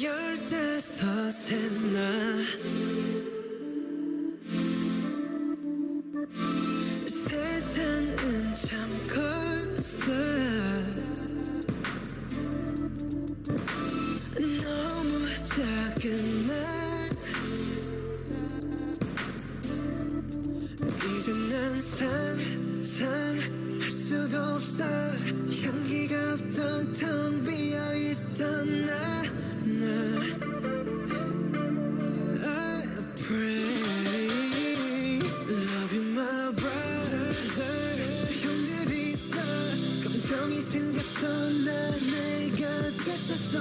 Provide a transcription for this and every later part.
15에 나 세상은 참 컸어 너무 작은 날 이제 난 상상할 수도 없어 향기가 없던 텅 비어있던 나 I pray love you my brother 형들이 있어 감정이 생겼어 난 내가 됐었어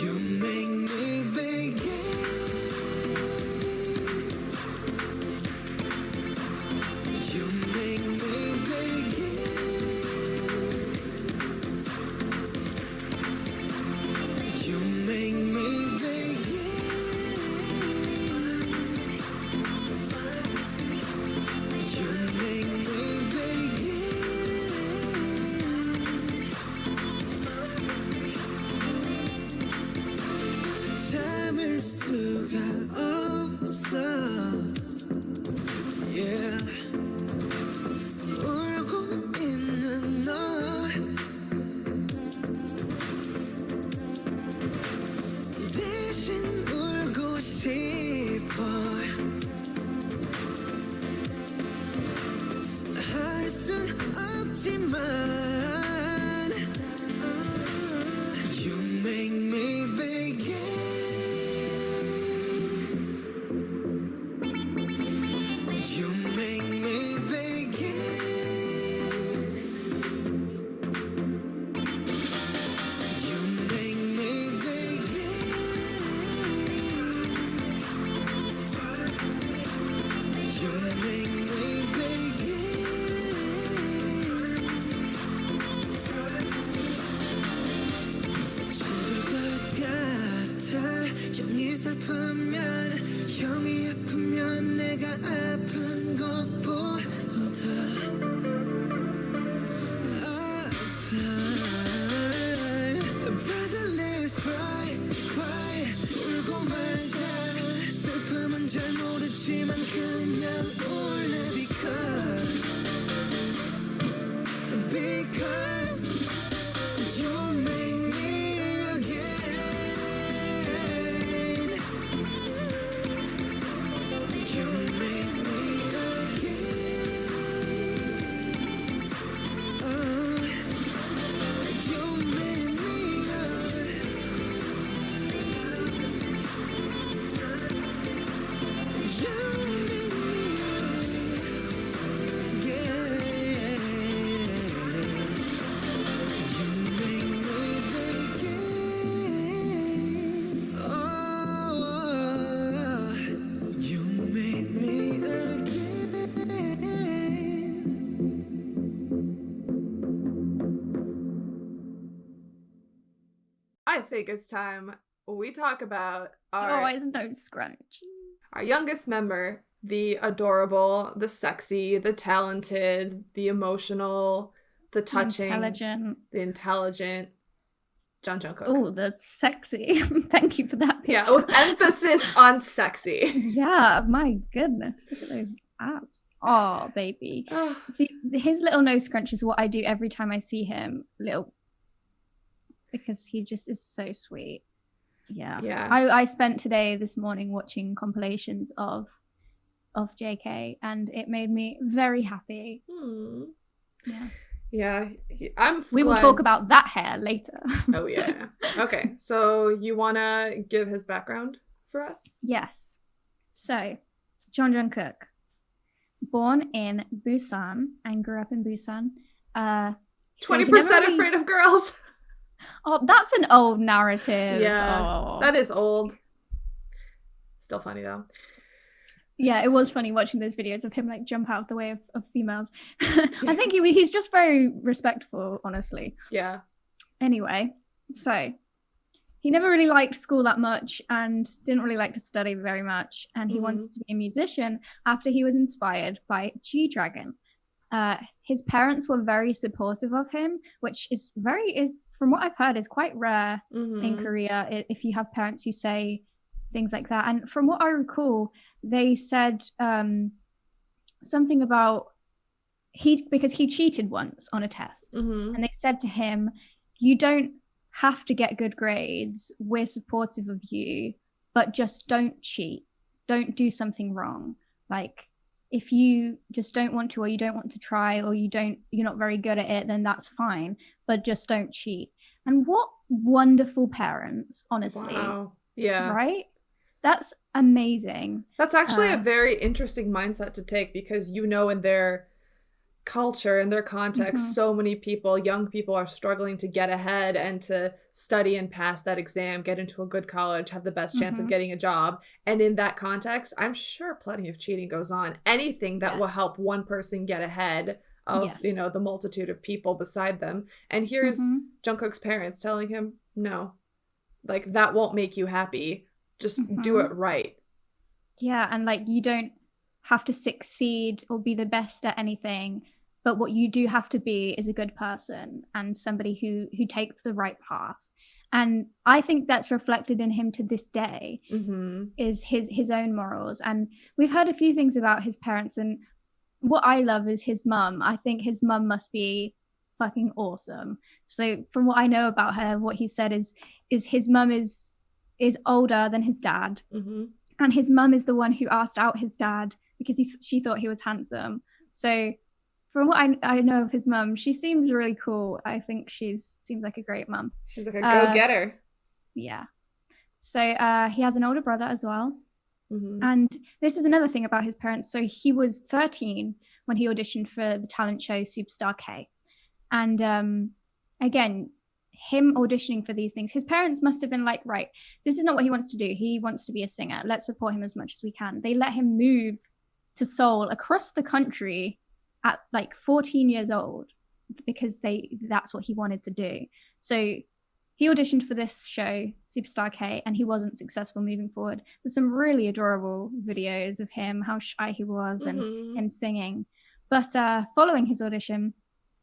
You make me begin You make me begin You make me begin You make me begin 참을 수가 없어 Yeah 울고 있는 너 대신 울고 싶어 할 순 없지만 You make me begin You make me begin You make me begin You make me begin 죽을 것 같아 형이 슬프면 형이 아프면 내가 아픈 것보다 아파 Brother let's cry cry 울고 말자 슬픔은 잘 모르지만 그냥 울래 because you make me again You make me again Oh You make me You make me yeah You make me begin Oh You make me again I think it's time we talk about our Always no scrunch. youngest member, the adorable, the sexy, the talented, the emotional, the touching, the intelligent Jeon Jungkook. Oh, that's sexy. Thank you for that picture. Yeah, with emphasis on sexy. Yeah, my goodness. Look at those abs. Oh, baby. See, his little nose scrunch is what I do every time I see him. Because he just is so sweet. Yeah. I spent this morning watching compilations of JK, and it made me very happy. Yeah. We will talk about that hair later. Oh yeah. Okay. So you wanna give his background for us? Yes. So Jeon Jungkook, born in Busan and grew up in Busan. 20% afraid of girls. Oh, that's an old narrative. Yeah, that is old. Still funny though. Yeah, it was funny watching those videos of him like jump out of the way of females. I think he's just very respectful, honestly. Yeah. Anyway, so he never really liked school that much and didn't really like to study very much. And he wanted to be a musician after he was inspired by G-Dragon. his parents were very supportive of him, which is from what I've heard is quite rare in Korea, if you have parents who say things like that. And from what I recall, they said something about because he cheated once on a test, and they said to him, you don't have to get good grades, we're supportive of you, but just don't cheat, don't do something wrong. Like, if you just don't want to, or you don't want to try, or you're not very good at it, then that's fine, but just don't cheat. And what wonderful parents, honestly. Wow. Yeah. Right? That's amazing. That's actually a very interesting mindset to take, because in their culture, in their context, so many people, young people, are struggling to get ahead and to study and pass that exam, get into a good college, have the best chance of getting a job. And in that context, I'm sure plenty of cheating goes on. Anything that will help one person get ahead of the multitude of people beside them. And here's Jungkook's parents telling him, no, like, that won't make you happy, just do it right. Yeah. And like, you don't have to succeed or be the best at anything, but what you do have to be is a good person and somebody who takes the right path. And I think that's reflected in him to this day, is his own morals. And we've heard a few things about his parents, and what I love is his mum. I think his mum must be fucking awesome. So from what I know about her, what he said is his mum is older than his dad, and his mum is the one who asked out his dad because she thought he was handsome. So from what I know of his mum, she seems really cool. I think seems like a great mum. She's like a go-getter. Yeah. So he has an older brother as well. And this is another thing about his parents. So he was 13 when he auditioned for the talent show Superstar K. And again, him auditioning for these things, his parents must have been like, right, this is not what he wants to do. He wants to be a singer. Let's support him as much as we can. They let him move to Seoul across the country at like 14 years old because that's what he wanted to do. So he auditioned for this show, Superstar K, and he wasn't successful moving forward. There's some really adorable videos of him, how shy he was, and him singing. But following his audition,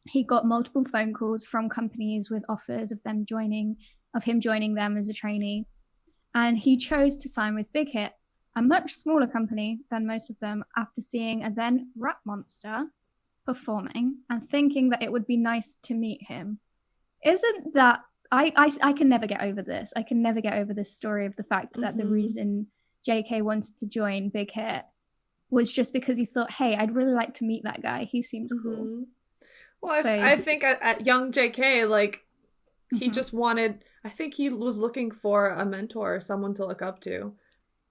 he got multiple phone calls from companies with offers of him joining them as a trainee. And he chose to sign with Big Hit, a much smaller company than most of them, after seeing a then rap monster performing and thinking that it would be nice to meet him. Isn't that... I can never get over this. I can never get over this story of the fact that the reason JK wanted to join Big Hit was just because he thought, hey, I'd really like to meet that guy. He seems cool. Well, so, I think at young JK, like, he just wanted... I think he was looking for a mentor, someone to look up to,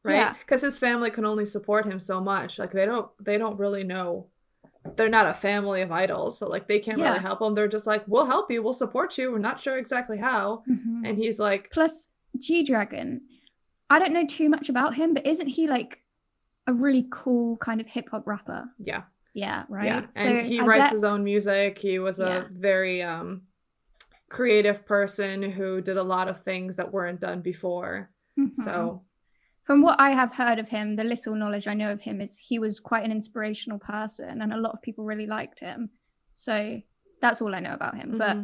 right? Yeah. Because his family can only support him so much. Like, they don't really know. They're not a family of idols, so like they can't really help him. They're just like, we'll help you, we'll support you, we're not sure exactly how. And he's like, plus G-Dragon, I don't know too much about him, but isn't he like a really cool kind of hip-hop rapper? Yeah, right. Yeah. So and he writes his own music. He was a very creative person who did a lot of things that weren't done before. So from what I have heard of him, the little knowledge I know of him is he was quite an inspirational person and a lot of people really liked him. So that's all I know about him. But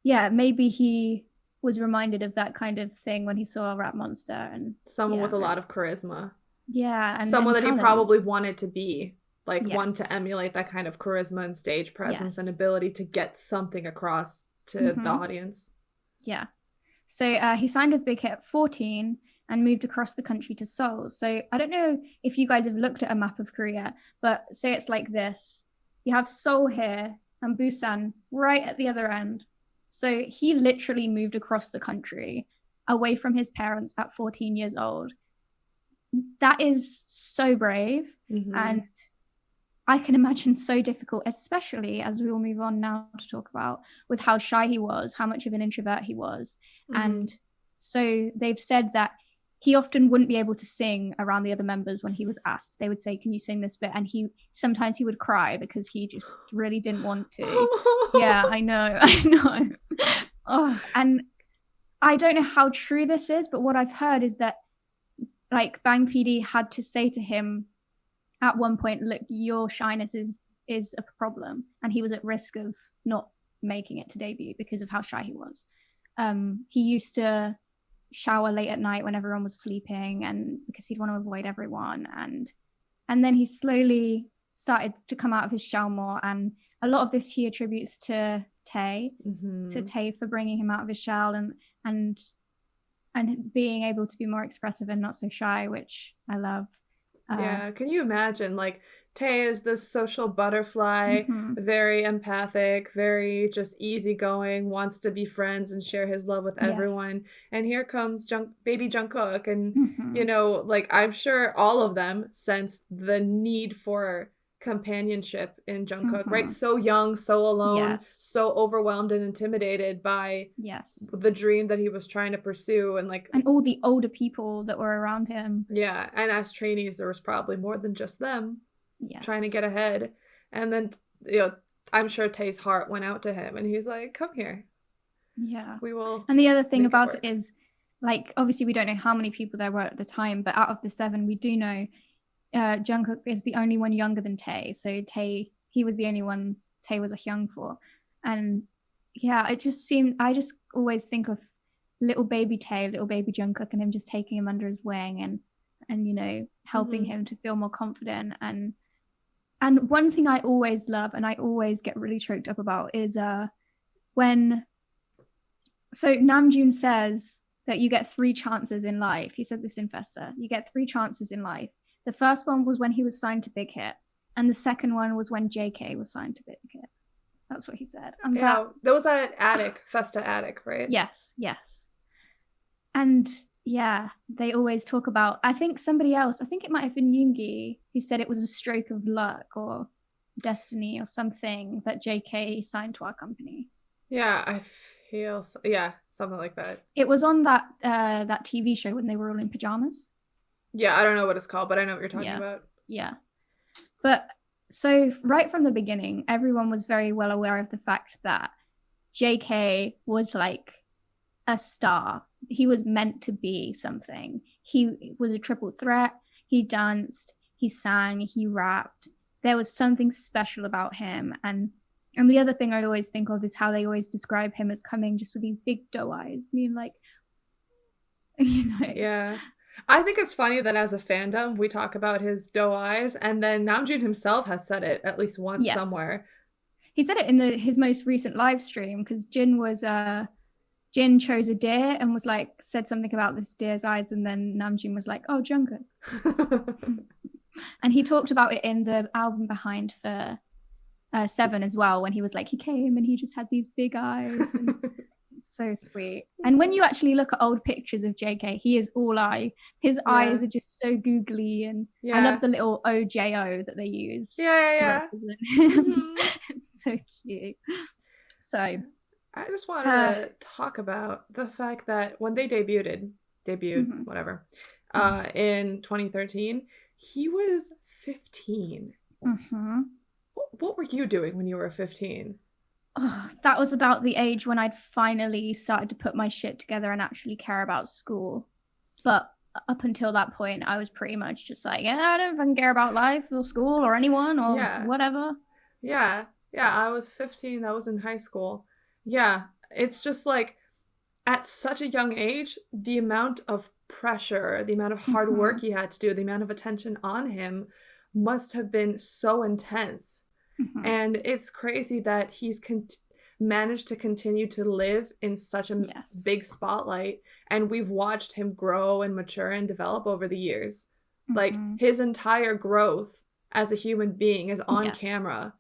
yeah, maybe he was reminded of that kind of thing when he saw a rap monster and someone with a lot of charisma. Yeah. And someone that he probably wanted to be, like one to emulate that kind of charisma and stage presence and ability to get something across to the audience. Yeah. So he signed with Big Hit at 14 and moved across the country to Seoul. So I don't know if you guys have looked at a map of Korea, but say it's like this. You have Seoul here and Busan right at the other end. So he literally moved across the country away from his parents at 14 years old. That is so brave. And I can imagine so difficult, especially as we will move on now to talk about with how shy he was, how much of an introvert he was. And so they've said that he often wouldn't be able to sing around the other members when he was asked. They would say, can you sing this bit? And sometimes he would cry because he just really didn't want to. Yeah, I know. Oh, and I don't know how true this is, but what I've heard is that like Bang PD had to say to him at one point, look, your shyness is is a problem, and he was at risk of not making it to debut because of how shy he was. He used to shower late at night when everyone was sleeping, and because he'd want to avoid everyone, and then he slowly started to come out of his shell more, and a lot of this he attributes to Tae, to Tae for bringing him out of his shell and being able to be more expressive and not so shy, which I love. Yeah, can you imagine, like, Tae is this social butterfly, very empathic, very just easygoing, wants to be friends and share his love with everyone. And here comes baby Jungkook, and you know, like, I'm sure all of them sensed the need for companionship in Jungkook, right? So young, so alone, so overwhelmed and intimidated by the dream that he was trying to pursue, and all the older people that were around him. Yeah, and as trainees, there was probably more than just them trying to get ahead. And then, you know, I'm sure Tae's heart went out to him, and he's like, "Come here. Yeah, we will." And the other thing about it is, like, obviously we don't know how many people there were at the time, but out of the 7, we do know Jungkook is the only one younger than Tae. So he was the only one Tae was young for. And yeah, it just seemed, I just always think of little baby Tae, little baby Jungkook, and him just taking him under his wing and you know, helping him to feel more confident. And one thing I always love and I always get really choked up about is when Namjoon says that you get 3 chances in life. He said this in Festa. You get 3 chances in life. The first one was when he was signed to Big Hit, and the second one was when JK was signed to Big Hit. That's what he said. And that was at Attic, Festa Attic, right? Yes. And yeah, they always talk about, I think somebody else, I think it might have been Yoongi, who said it was a stroke of luck or destiny or something that JK signed to our company. Yeah, I feel so, yeah, something like that. It was on that TV show when they were all in pajamas. Yeah, I don't know what it's called, but I know what you're talking about. Yeah. But so right from the beginning, everyone was very well aware of the fact that JK was like a star. He was meant to be something. He was a triple threat. He danced, he sang, he rapped. There was something special about him. And the other thing I always think of is how they always describe him as coming just with these big doe eyes. I mean, like, you know. Yeah. I think it's funny that as a fandom, we talk about his doe eyes, and then Namjoon himself has said it at least once somewhere. He said it in his most recent live stream, because Jin chose a deer and was like, said something about this deer's eyes, and then Namjoon was like, "Oh, Jungkook." And he talked about it in the album behind for 7 as well, when he was like, he came and he just had these big eyes. And so sweet. And when you actually look at old pictures of JK, he is all eye. His eyes are just so googly, and I love the little OJO that they use to represent him. It's so cute. So I just wanted to talk about the fact that when they debuted, whatever, in 2013, he was 15. What were you doing when you were 15? Oh, that was about the age when I'd finally started to put my shit together and actually care about school. But up until that point, I was pretty much just like, yeah, I don't fucking care about life or school or anyone or whatever. Yeah, I was 15. That was in high school. Yeah, it's just like, at such a young age, the amount of pressure, the amount of hard work he had to do, the amount of attention on him must have been so intense. And it's crazy that he's managed to continue to live in such a big spotlight, and we've watched him grow and mature and develop over the years. Like, his entire growth as a human being is on camera.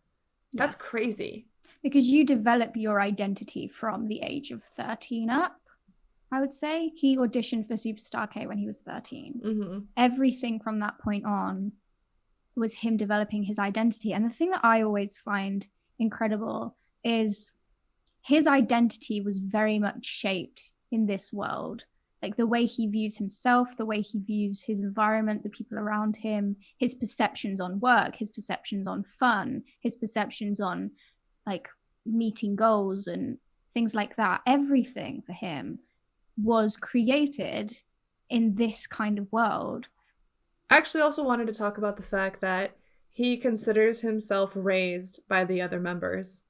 That's crazy. Because you develop your identity from the age of 13 up, I would say. He auditioned for Superstar K when he was 13. Everything from that point on was him developing his identity. And the thing that I always find incredible is his identity was very much shaped in this world. Like, the way he views himself, the way he views his environment, the people around him, his perceptions on work, his perceptions on fun, his perceptions on, like, meeting goals and things like that. Everything for him was created in this kind of world. I actually also wanted to talk about the fact that he considers himself raised by the other members,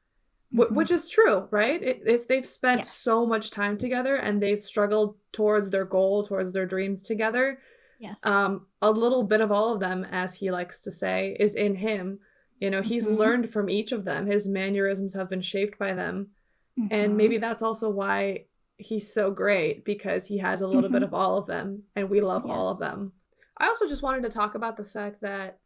Mhm. which is true, right? If they've spent Yes. so much time together and they've struggled towards their goal, towards their dreams together, Yes. a little bit of all of them, as he likes to say, is in him. You know, he's Mhm. learned from each of them. His mannerisms have been shaped by them. And Mhm. maybe that's also why he's so great, because he has a little bit Mhm. of all of them, and we love all of Yes. them. I also just wanted to talk about the fact that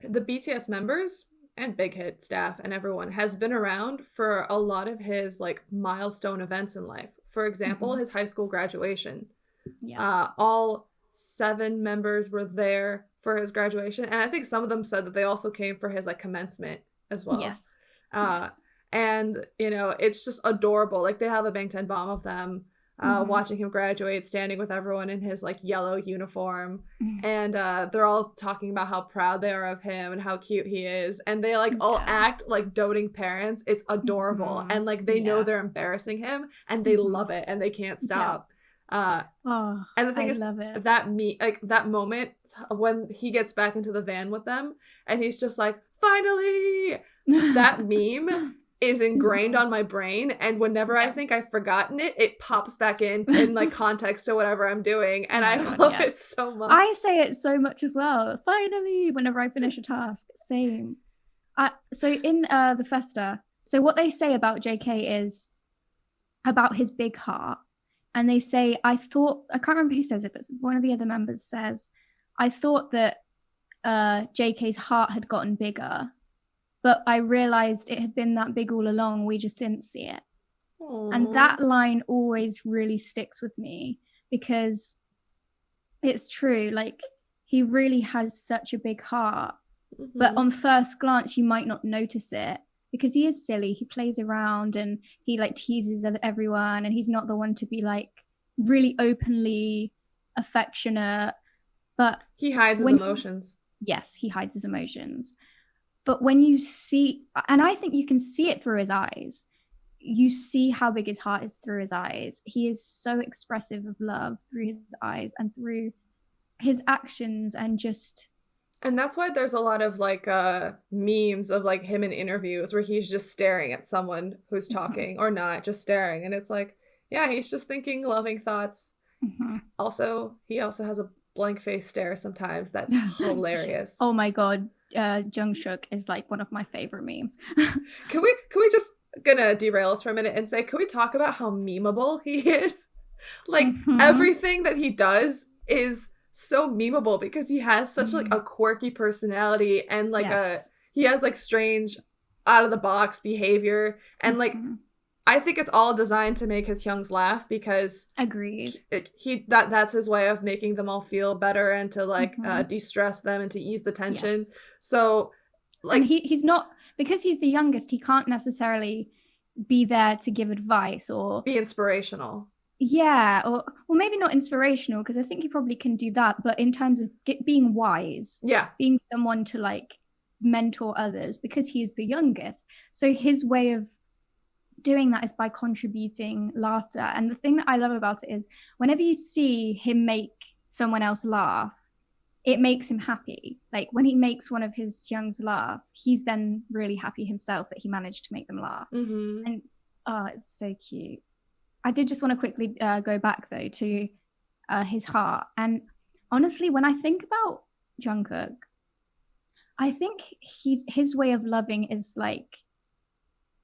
the BTS members and Big Hit staff and everyone has been around for a lot of his like milestone events in life. For example, Mhm. his high school graduation. Yeah. All 7 members were there for his graduation, and I think some of them said that they also came for his like commencement as well. Yes. Uh, Yes. And you know, it's just adorable. Like they have a Bangtan bomb of them Mhm. watching him graduate, standing with everyone in his like yellow uniform, Mhm. and they're all talking about how proud they are of him and how cute he is, and they like all Yeah. act like doting parents. It's adorable, Mhm. and like they know Yeah. they're embarrassing him, and they Mhm. love it, and they can't Yeah. stop. Oh, And the thing I is love it. that moment when he gets back into the van with them, and he's just like, finally, that meme is ingrained on my brain, and whenever I Yeah. think I've forgotten it, it pops back in like context to whatever I'm doing, and Oh my I God, love yeah. it so much. I say it so much as well. Finally, whenever I finish a task, same. So in the Festa, so what they say about JK is about his big heart, and they say, I can't remember who says it, but one of the other members says, I thought that JK's heart had gotten bigger, but I realized it had been that big all along. We just didn't see it. And Aww. that line always really sticks with me, because it's true. Like, he really has such a big heart, but on first glance, you might not notice it, because he is silly. He plays around and he like teases everyone, and he's not the one to be like really openly affectionate. But he hides his emotions. Yes, he hides his emotions. But when you see, and I think you can see it through his eyes, you see how big his heart is through his eyes. He is so expressive of love through his eyes and through his actions, and just... And that's why there's a lot of like memes of like him in interviews where he's just staring at someone who's talking or not, just staring, and it's like, yeah, he's just thinking loving thoughts. Also, he also has a blank face stare sometimes. That's hilarious. Oh my God, Jungkook is like one of my favorite memes. Can we just gonna derail us for a minute and say, can we talk about how memeable he is? Like everything that he does is so memeable, because he has such like a quirky personality, and like he has like strange out of the box behavior, and like I think it's all designed to make his Hyungs laugh, because agreed, that's his way of making them all feel better and to like de-stress them and to ease the tension. Yes. So like, and he's not, because he's the youngest, he can't necessarily be there to give advice or be inspirational. Yeah, or maybe not inspirational, because I think he probably can do that, but in terms of being wise, being someone to like mentor others, because he is the youngest. So his way of doing that is by contributing laughter. And the thing that I love about it is whenever you see him make someone else laugh, it makes him happy. Like when he makes one of his Youngs laugh, he's then really happy himself that he managed to make them laugh. And it's so cute. I did just want to quickly go back though to his heart. And honestly, when I think about Jungkook, I think his way of loving is like,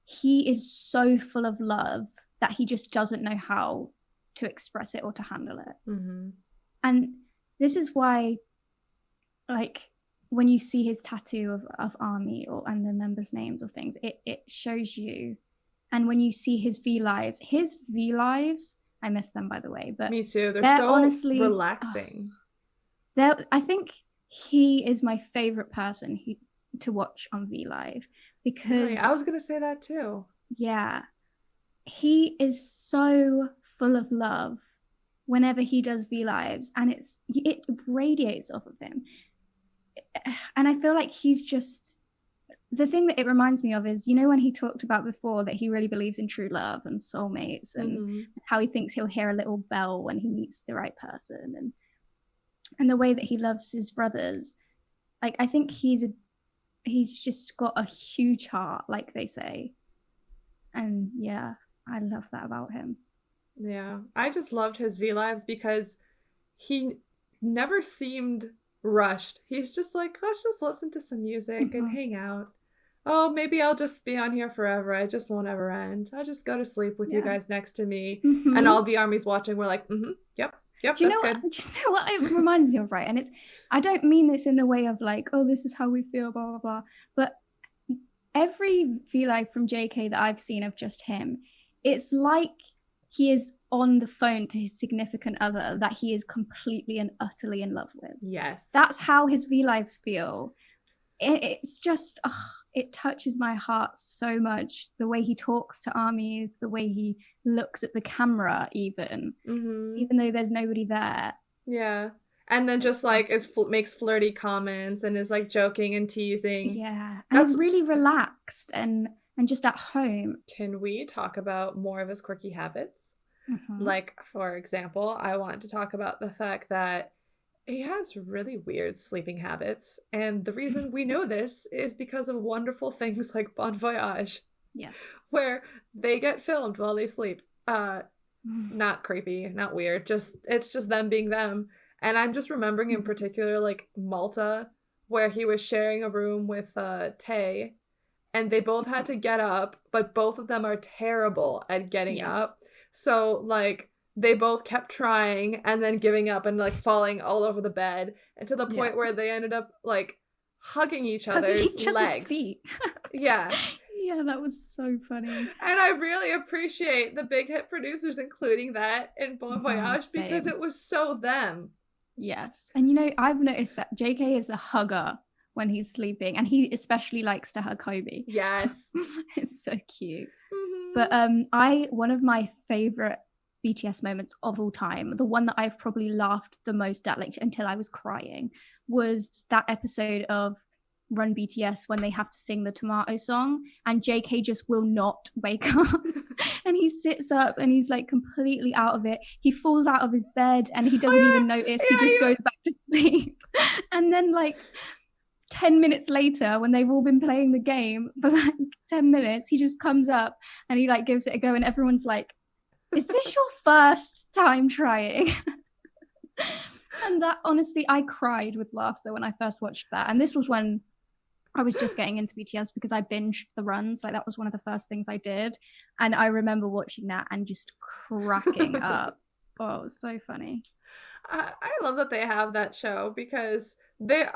he is so full of love that he just doesn't know how to express it or to handle it. And this is why, like, when you see his tattoo of ARMY and the members' names or things, it shows you. And when you see his V lives, I miss them, by the way. But me too. They're so honestly relaxing. I think he is my favorite person to watch on V Live, because I was gonna say that too. Yeah, he is so full of love whenever he does V Lives, and it radiates off of him. And I feel like he's just... The thing that it reminds me of is, you know, when he talked about before that he really believes in true love and soulmates, and how he thinks he'll hear a little bell when he meets the right person, and the way that he loves his brothers. Like, I think he's he's just got a huge heart, like they say. And yeah, I love that about him. Yeah, I just loved his V lives because he never seemed rushed. He's just like, let's just listen to some music and hang out. Oh, maybe I'll just be on here forever. I just won't ever end. I'll just go to sleep with you guys next to me. And all the armies watching were like, yep, do you that's know good. Do you know what it reminds me of, right? And I don't mean this in the way of like, oh, this is how we feel, blah, blah, blah. But every V-Live from JK that I've seen of just him, it's like he is on the phone to his significant other that he is completely and utterly in love with. Yes. That's how his V-Lives feel. It's just, it touches my heart so much. The way he talks to armies, the way he looks at the camera, even though there's nobody there. Yeah. And then just like makes flirty comments and is like joking and teasing. Yeah. And he's really relaxed and just at home. Can we talk about more of his quirky habits? Like, for example, I want to talk about the fact that he has really weird sleeping habits. And the reason we know this is because of wonderful things like Bon Voyage. Yes. Where they get filmed while they sleep. Not creepy, not weird. It's just them being them. And I'm just remembering in particular, like, Malta, where he was sharing a room with Tae. And they both had to get up, but both of them are terrible at getting up. So, like, they both kept trying and then giving up and, like, falling all over the bed. And to the point where they ended up, like, hugging each other's legs. Feet. Yeah. Yeah, that was so funny. And I really appreciate the big hit producers including that in Bon Voyage because it was so them. Yes. And, you know, I've noticed that JK is a hugger when he's sleeping, and he especially likes to hug Kobe. Yes. It's so cute. But one of my favorite BTS moments of all time, the one that I've probably laughed the most at, like, until I was crying, was that episode of Run BTS when they have to sing the Tomato song and JK just will not wake up. And he sits up and he's like completely out of it. He falls out of his bed and he doesn't even notice. He just goes back to sleep. And then, like, 10 minutes later, when they've all been playing the game for like 10 minutes, he just comes up and he like gives it a go and everyone's like, is this your first time trying? And that, honestly, I cried with laughter when I first watched that. And this was when I was just getting into BTS because I binged the runs. Like, that was one of the first things I did. And I remember watching that and just cracking up. Oh, it was so funny. I love that they have that show because they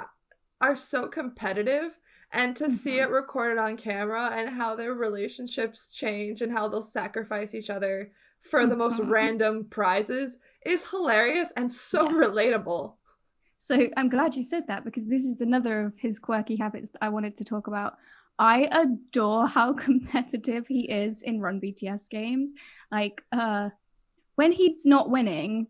are so competitive, and to see it recorded on camera and how their relationships change and how they'll sacrifice each other for the most random prizes is hilarious and so relatable. So I'm glad you said that because this is another of his quirky habits that I wanted to talk about. I adore how competitive he is in Run BTS games. Like, when he's not winning,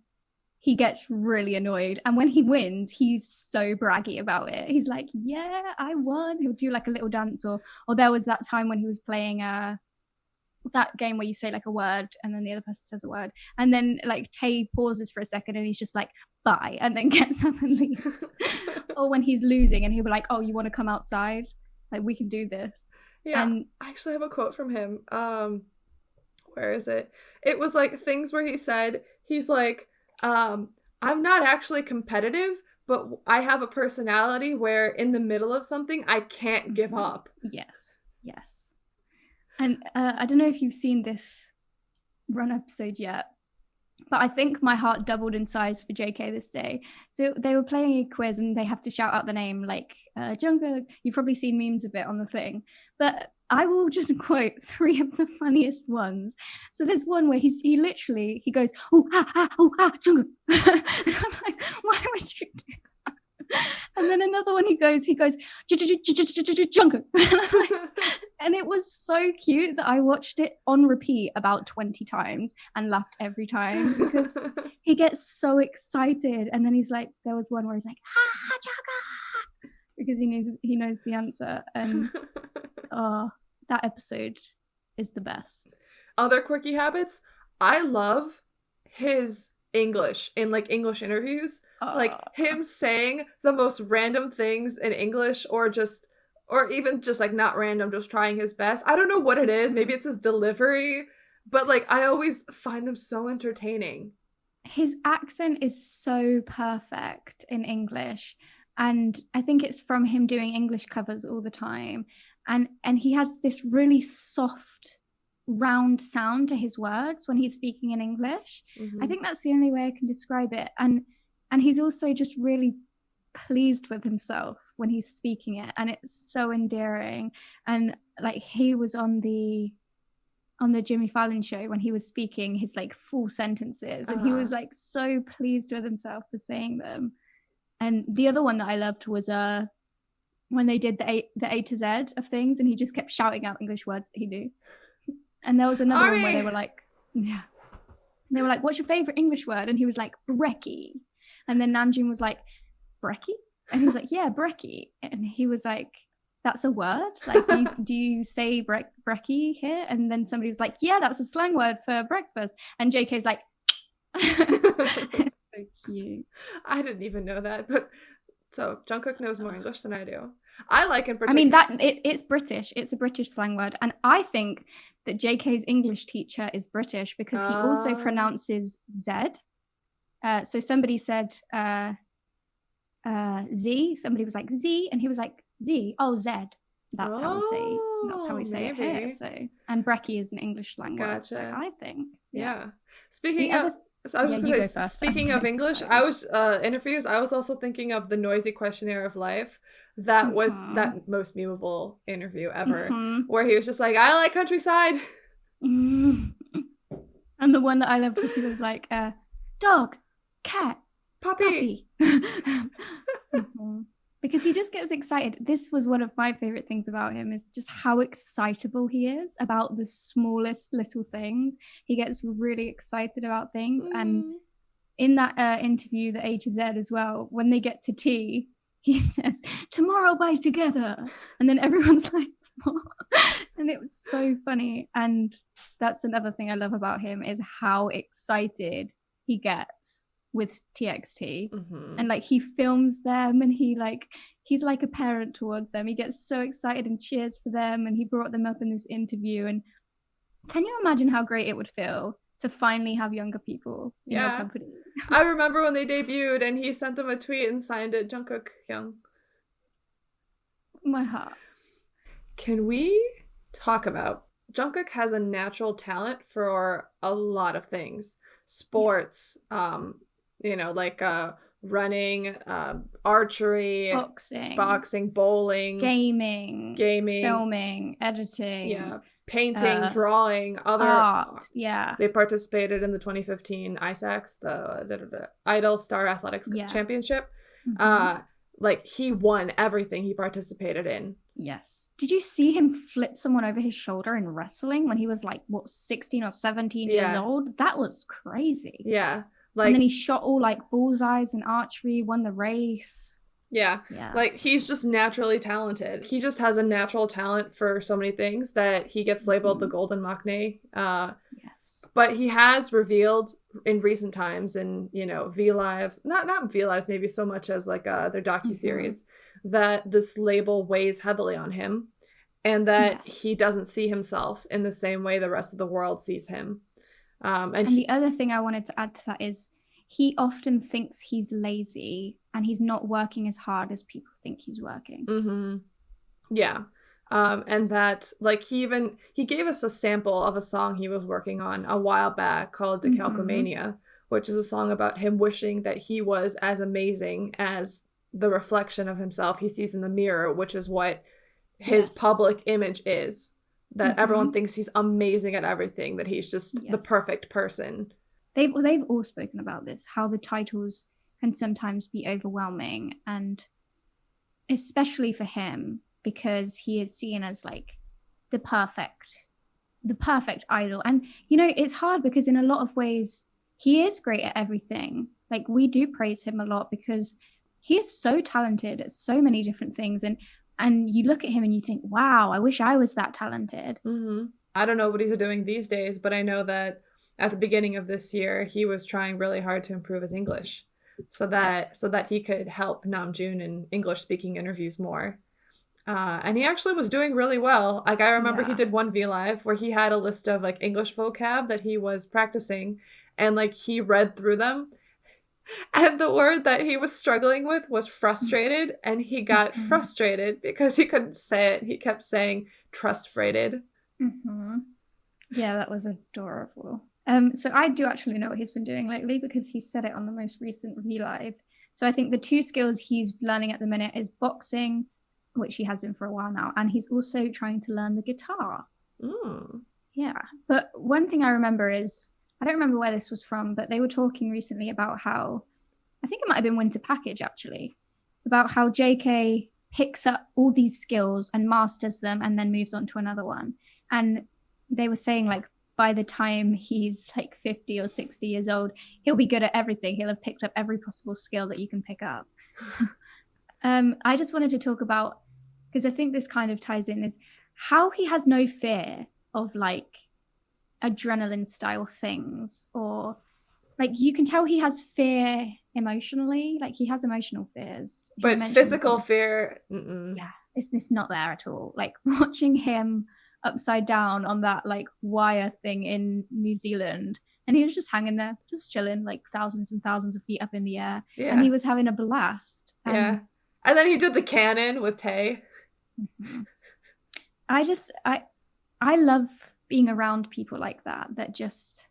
he gets really annoyed. And when he wins, he's so braggy about it. He's like, yeah, I won. He'll do like a little dance. Or there was that time when he was playing that game where you say like a word and then the other person says a word. And then like Tae pauses for a second and he's just like, bye. And then gets up and leaves. Or when he's losing and he'll be like, oh, you want to come outside? Like, we can do this. Yeah, and I actually have a quote from him. Where is it? It was like things where he said, he's like, I'm not actually competitive, but I have a personality where in the middle of something, I can't give up. Yes. And I don't know if you've seen this Run episode yet, but I think my heart doubled in size for JK this day. So they were playing a quiz and they have to shout out the name, like Jungkook. You've probably seen memes of it on the thing, but I will just quote 3 of the funniest ones. So there's one where he literally goes, oh Jungkook. I'm like, why would you do that? And then another one he goes Jungkook. And it was so cute that I watched it on repeat about 20 times and laughed every time because he gets so excited. And then he's like, there was one where he's like, Jungkook, because he knows the answer. And that episode is the best. Other quirky habits, I love his English in like English interviews. Like him saying the most random things in English or or even just like not random, just trying his best. I don't know what it is. Maybe it's his delivery, but like I always find them so entertaining. His accent is so perfect in English, and I think it's from him doing English covers all the time, and he has this really soft round sound to his words when he's speaking in English. I think that's the only way I can describe it. And he's also just really pleased with himself when he's speaking it, and it's so endearing. And like he was on the Jimmy Fallon show when he was speaking his like full sentences, and he was like so pleased with himself for saying them. And the other one that I loved was when they did the A to Z of things, and he just kept shouting out English words that he knew. And there was another one where they were like, what's your favorite English word? And he was like, brekkie. And then Namjoon was like, brekkie? And he was like, yeah, brekkie. And he was like, that's a word? Like, do you say brekkie here? And then somebody was like, yeah, that's a slang word for breakfast. And JK's like, it's so cute. I didn't even know that. But so Jungkook knows more English than I do. I like in particular. I mean, that it's British. It's a British slang word. And I think that JK's English teacher is British because he also pronounces Z. So somebody said Z. Somebody was like Z, and he was like Z. Oh, Z. That's how we say. That's how we say it here. So, and brekkie is an English slang word. So I think. Yeah. Speaking of. So I was just going to say, speaking of English, I was interviews. I was also thinking of the Noisy Questionnaire of Life. That was that most memeable interview ever, where he was just like, "I like countryside." And the one that I loved was he was like, "Dog, cat, puppy." Because he just gets excited. This was one of my favorite things about him, is just how excitable he is about the smallest little things. He gets really excited about things. And in that interview, the A to Z as well, when they get to tea, he says, tomorrow by together. And then everyone's like, what? And it was so funny. And that's another thing I love about him, is how excited he gets with TXT. And like he films them, and he's like a parent towards them. He gets so excited and cheers for them, and he brought them up in this interview. And can you imagine how great it would feel to finally have younger people in your company? I remember when they debuted and he sent them a tweet and signed it Jungkook Hyung. My heart. Can we talk about Jungkook has a natural talent for a lot of things. Sports, like running, archery, boxing, bowling, gaming, filming, editing, painting, drawing, other art. They participated in the 2015 ISACs, the Idol Star Athletics Championship. Like he won everything he participated in. Yes. Did you see him flip someone over his shoulder in wrestling when he was like 16 or 17 years old? That was crazy. Yeah. And then he shot all like bullseyes in archery, won the race. Yeah. Like he's just naturally talented. He just has a natural talent for so many things that he gets labeled the golden maknae. Yes. But he has revealed in recent times, in V Lives, not V Lives maybe so much as like their docuseries, that this label weighs heavily on him, and that he doesn't see himself in the same way the rest of the world sees him. And the other thing I wanted to add to that is he often thinks he's lazy and he's not working as hard as people think he's working. Yeah. And that, like, he gave us a sample of a song he was working on a while back called Decalcomania, which is a song about him wishing that he was as amazing as the reflection of himself he sees in the mirror, which is what his public image is. That everyone thinks he's amazing at everything, that he's just the perfect person. They've all spoken about this, how the titles can sometimes be overwhelming, and especially for him, because he is seen as like the perfect idol. And it's hard because in a lot of ways he is great at everything. Like we do praise him a lot because he is so talented at so many different things, and you look at him and you think, wow, I wish I was that talented. I don't know what he's doing these days, but I know that at the beginning of this year, he was trying really hard to improve his English so that he could help Namjoon in English-speaking interviews more. And he actually was doing really well. Like I remember he Yeah. did one V Live where he had a list of like English vocab that he was practicing, and like he read through them. And the word that he was struggling with was frustrated, and he got Mhm. frustrated because he couldn't say it. He kept saying trustfrated. Mm-hmm. Yeah, that was adorable. So I do actually know what he's been doing lately because he said it on the most recent V-Live. So I think the two skills he's learning at the minute is boxing, which he has been for a while now, and he's also trying to learn the guitar. Mm. Yeah. But one thing I remember is, I don't remember where this was from, but they were talking recently about how, I think it might have been Winter Package actually, about how JK picks up all these skills and masters them and then moves on to another one. And they were saying like by the time he's like 50 or 60 years old, he'll be good at everything. He'll have picked up every possible skill that you can pick up. I just wanted to talk about, because I think this kind of ties in, is how he has no fear of like adrenaline style things, or like you can tell he has fear emotionally, like he has emotional fears. But physical fear, yeah, it's not there at all. Like watching him upside down on that like wire thing in New Zealand, and he was just hanging there, just chilling, like thousands and thousands of feet up in the air, yeah. and he was having a blast. Yeah. And then he did the cannon with Tay. Mhm. I love being around people like that just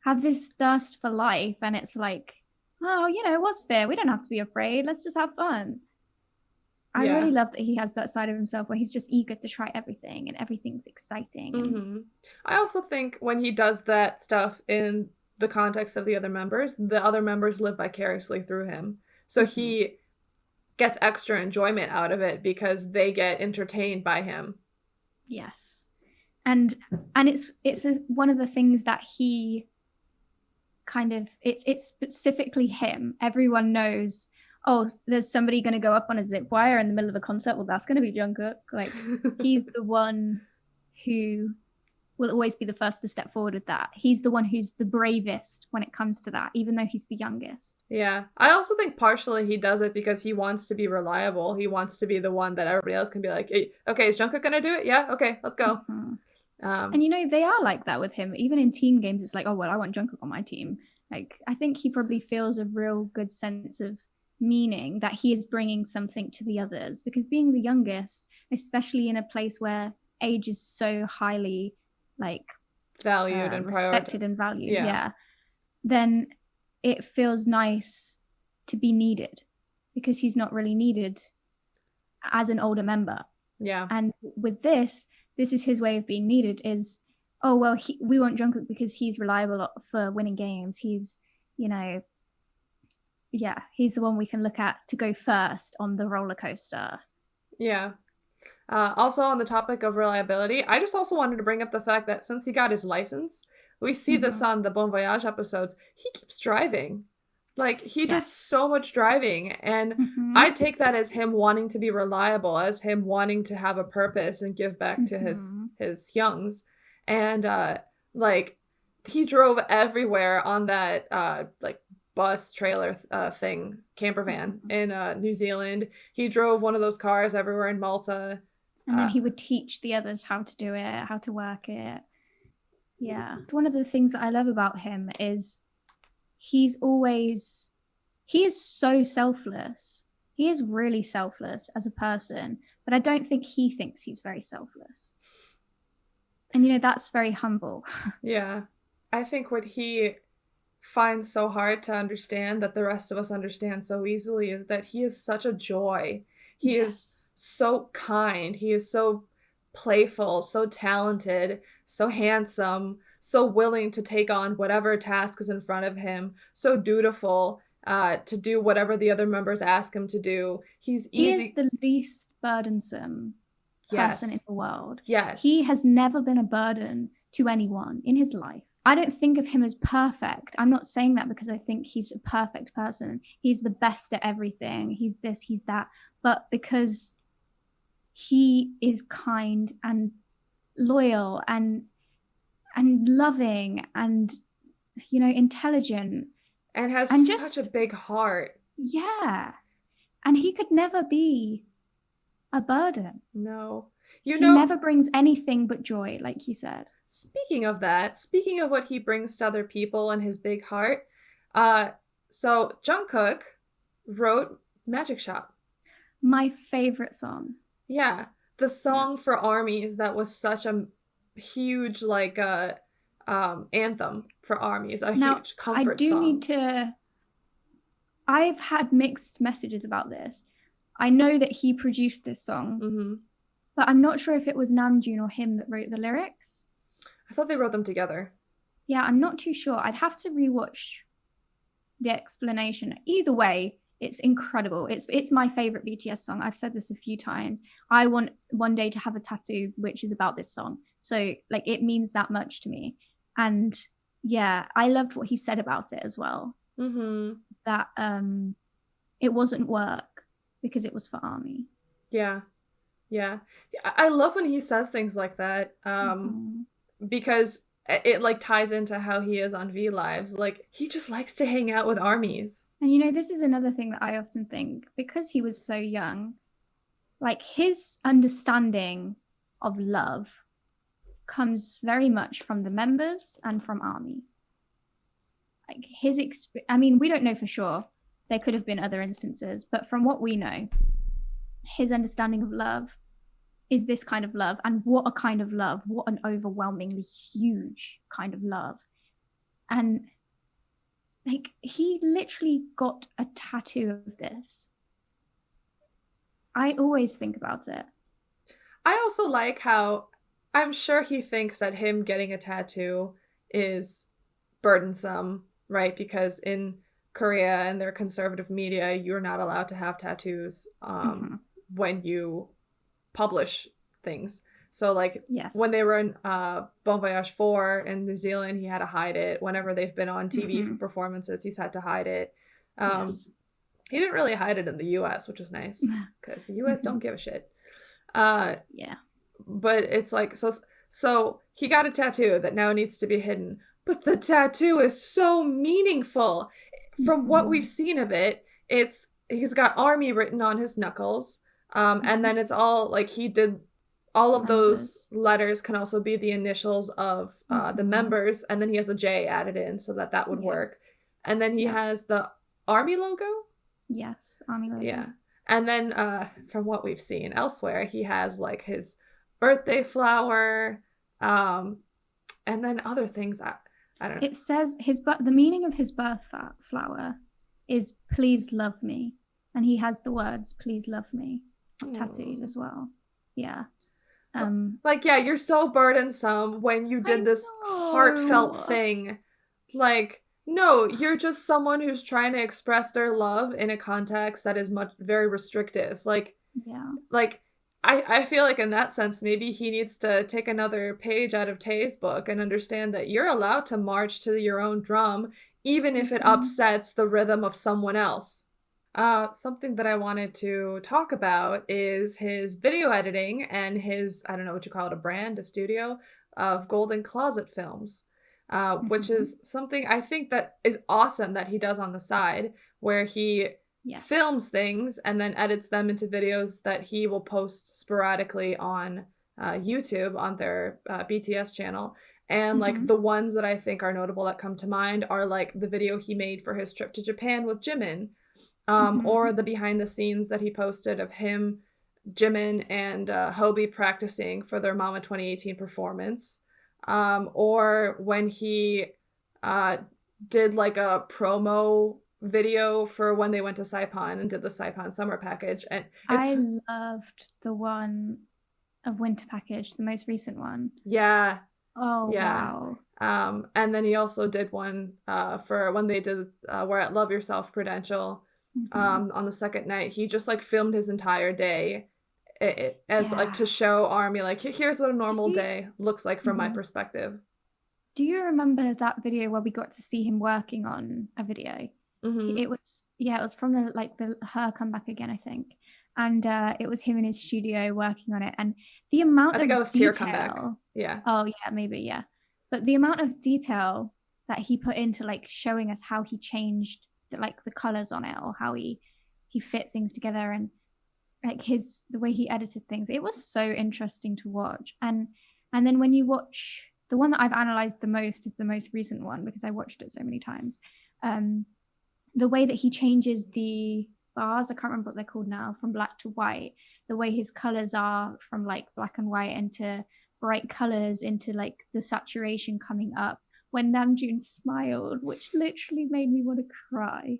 have this thirst for life, and it's like, oh, you know, what's fear? We don't have to be afraid. Let's just have fun. I really love that he has that side of himself where he's just eager to try everything and everything's exciting. And I also think when he does that stuff in the context of the other members live vicariously through him. So he gets extra enjoyment out of it because they get entertained by him. Yes. And it's one of the things that he kind of, it's specifically him. Everyone knows, oh, there's somebody going to go up on a zip wire in the middle of a concert. Well, that's going to be Jungkook. Like, he's the one who will always be the first to step forward with that. He's the one who's the bravest when it comes to that, even though he's the youngest. Yeah. I also think partially he does it because he wants to be reliable. He wants to be the one that everybody else can be like, hey, okay, is Jungkook going to do it? Yeah. Okay, let's go. And you know, they are like that with him. Even in team games, it's like, oh, well, I want Jungkook on my team. Like, I think he probably feels a real good sense of meaning that he is bringing something to the others, because being the youngest, especially in a place where age is so highly like valued and respected and valued, then it feels nice to be needed, because he's not really needed as an older member. Yeah. And with this is his way of being needed, is, oh, well, we want Jungkook because he's reliable for winning games. He's, you know, he's the one we can look at to go first on the roller coaster. Yeah. Also on the topic of reliability, I just also wanted to bring up the fact that since he got his license, we see this on the Bon Voyage episodes, he keeps driving. Like, he does so much driving, and I take that as him wanting to be reliable, as him wanting to have a purpose and give back to his youngs. And like, he drove everywhere on that like bus trailer thing, camper van in New Zealand. He drove one of those cars everywhere in Malta. And then he would teach the others how to do it, how to work it. Yeah. One of the things that I love about him is he is so selfless. He is really selfless as a person, but I don't think he thinks he's very selfless. And, you know, that's very humble. Yeah. I think what he finds so hard to understand that the rest of us understand so easily is that he is such a joy. He is so kind. He is so playful, so talented, so handsome, so willing to take on whatever task is in front of him, so dutiful to do whatever the other members ask him to do. He is the least burdensome person in the world. Yes. He has never been a burden to anyone in his life. I don't think of him as perfect. I'm not saying that because I think he's a perfect person. He's the best at everything. He's this, he's that. But because he is kind and loyal and loving and, you know, intelligent. And has such a big heart. Yeah. And he could never be a burden. No. He never brings anything but joy, like you said. Speaking of that, speaking of what he brings to other people and his big heart, so Jungkook wrote Magic Shop. My favorite song. Yeah. The song for ARMYs that was such a huge, like, anthem for ARMYs, huge comfort song. I've had mixed messages about this. I know that he produced this song, but I'm not sure if it was Namjoon or him that wrote the lyrics. I thought they wrote them together. Yeah, I'm not too sure. I'd have to rewatch the explanation. Either way, it's incredible. It's my favorite BTS song. I've said this a few times. I want one day to have a tattoo which is about this song. So like it means that much to me. And yeah, I loved what he said about it as well. That it wasn't work because it was for ARMY. Yeah. I love when he says things like that. Because it like ties into how he is on V Lives. Like he just likes to hang out with ARMYs. And you know, this is another thing that I often think, because he was so young, like his understanding of love comes very much from the members and from ARMY. Like I mean, we don't know for sure. There could have been other instances, but from what we know, his understanding of love is this kind of love. And what a kind of love. What an overwhelmingly huge kind of love. And like he literally got a tattoo of this. I always think about it. I also like how I'm sure he thinks that him getting a tattoo is burdensome, right? Because in Korea and their conservative media, you're not allowed to have tattoos when you publish things. So like when they were in Bon Voyage 4 in New Zealand, he had to hide it. Whenever they've been on TV for performances, he's had to hide it. He didn't really hide it in the US, which was nice because the US don't give a shit. But it's like, so he got a tattoo that now needs to be hidden. But the tattoo is so meaningful. From what we've seen of it, he's got ARMY written on his knuckles. And then it's all like he did all of those letters can also be the initials of the members, and then he has a J added in so that would work. And then he has the ARMY logo. Yes, ARMY logo. Yeah. And then from what we've seen elsewhere, he has like his birthday flower, and then other things. I don't know. It says the meaning of his birth flower is "Please love me," and he has the words "Please love me" tattooed as well. Yeah. Like, yeah, you're so burdensome when you did this heartfelt thing. Like, no, you're just someone who's trying to express their love in a context that is very restrictive. Like, like I feel like in that sense, maybe he needs to take another page out of Tae's book and understand that you're allowed to march to your own drum, even if it upsets the rhythm of someone else. Something that I wanted to talk about is his video editing and his, I don't know what you call it, a studio of Golden Closet films, which is something I think that is awesome that he does on the side, where he films things and then edits them into videos that he will post sporadically on YouTube on their BTS channel. And like the ones that I think are notable that come to mind are like the video he made for his trip to Japan with Jimin. Or the behind the scenes that he posted of him, Jimin, and Hobie practicing for their Mama 2018 performance. Or when he did like a promo video for when they went to Saipan and did the Saipan summer package. And I loved the one of Winter Package, the most recent one. Yeah. Oh, yeah. Wow. And then he also did one for when they did We're at Love Yourself Prudential. On the second night, he just like filmed his entire day as like to show ARMY like, here's what a normal day looks like from my perspective. Do you remember that video where we got to see him working on a video? It was from her Comeback Again, I think, and it was him in his studio working on it, and the amount I think of it was detail, Tear Comeback. Yeah. Oh yeah, maybe, yeah. But the amount of detail that he put into like showing us how he changed the colors on it, or how he fit things together, and like the way he edited things. It was so interesting to watch. And then when you watch the one that I've analyzed the most is the most recent one because I watched it so many times. The way that he changes the bars, I can't remember what they're called now, from black to white, the way his colors are from like black and white into bright colors into like the saturation coming up when Namjoon smiled, which literally made me want to cry.